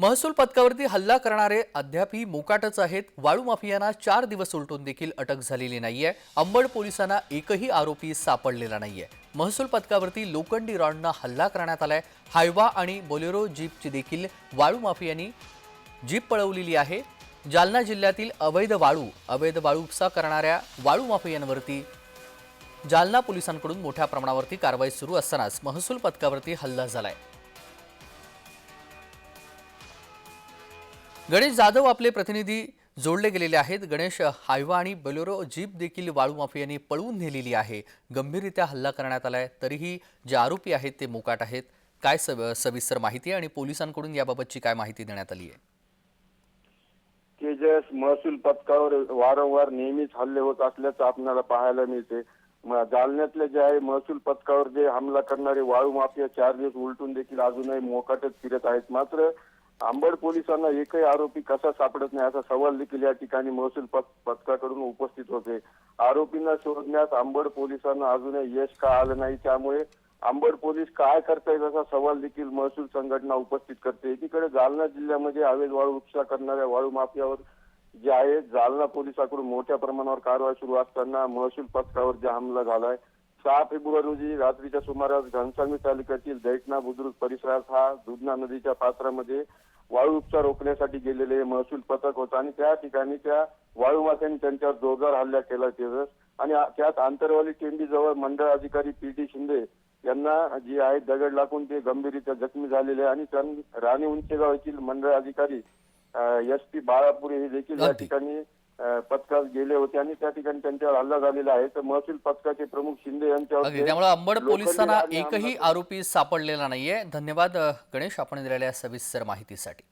महसूल पथकावरती हल्ला करणारे अद्यापही मोकाटच आहेत। वाळू माफियांना 4 दिवस उलटून देखील अटक झालेली नाहीये। अंबड पोलिसांना एकही आरोपी सापडलेला नाहीये। महसूल पथकावरती लोखंडी रॉडनं हल्ला करण्यात आलाय। हायवा आणि बोलेरो जीपची देखील वाळू माफियांनी जीप पळवलेली आहे। जालना जिल्ह्यातील अवैध वाळू उपसा करणाऱ्या वाळू माफियांवरती जालना पोलिसांकडून मोठ्या प्रमाणावरती कारवाई सुरू असतानाच महसूल पथकावरती हल्ला झालाय। गणेश जाधव आपले प्रतिनिधी जोडले गेलेले आहेत। गणेश, हायवा आणि बोलेरो जीप देखील वाळू माफियांनी पळवून नेलेली आहे। गंभीररित्या हल्ला करण्यात आलाय, तरीही जे आरोपी आहेत ते मोकाट आहेत। काय सविस्तर माहिती आहे आणि पोलिसांकडून याबाबतची काय माहिती देण्यात आली आहे? तेजस, महसूल पथकावर वारंवार नेहमीच हल्ले होत असल्याचं आपल्याला पाहायला मिळते। जालन्यातले जे आहे महसूल पथकावर जे हमला करणारे वाळू माफिया 4 दिवस उलटून देखील अजूनही मोकाटच फिरत आहेत। मात्र अंबड पोलिसांना एकही आरोपी कसा सापडत नाही असा सवाल देखील या ठिकाणी महसूल पथकाकडून उपस्थित होते। आरोपींना शोधण्यात अंबड पोलिसांना अजूनही यश का आलं नाही, त्यामुळे अंबड पोलीस काय करतायत असा सवाल देखील महसूल संघटना उपस्थित करते। एकीकडे जालना जिल्ह्यामध्ये अवैध वाळू उपसा करणाऱ्या वाळू माफियावर जे आहे जालना पोलिसांकडून मोठ्या प्रमाणावर कारवाई सुरू असताना महसूल पथकावर जे हमला झालाय 6 फेब्रुवारी रोजी रात्रीच्या सुमारास घनसावंगी तालुक्यातील दैठणा बुद्रुक परिसरात हा दुधना नदीच्या पात्रामध्ये वाळू उपसा रोखण्यासाठी गेलेले महसूल पथक होतं आणि त्या ठिकाणी त्या वाळू माफियांनी त्यांच्यावर जोरदार हल्ला केला तेजस। आणि त्यात आंतरवाली टेंबीजवळ मंडळ अधिकारी पी.टी. शिंदे यांना जे आहे दगड लागून ते गंभीररित्या जखमी झालेले आणि त्यांनी राणी उंचेगाव येथील मंडळ अधिकारी एस.पी. बाळापुरे हे देखील या ठिकाणी पथकात गेले होते आणि त्या ठिकाणी त्यांच्यावर हल्ला झालेला आहे। तर महसूल पथकाचे प्रमुख शिंदे यांच्यावर त्यामुळे अंबड पोलिसांना एकही आरोपी सापडलेला नाहीये। धन्यवाद गणेश, आपण दिलेल्या सविस्तर माहितीसाठी।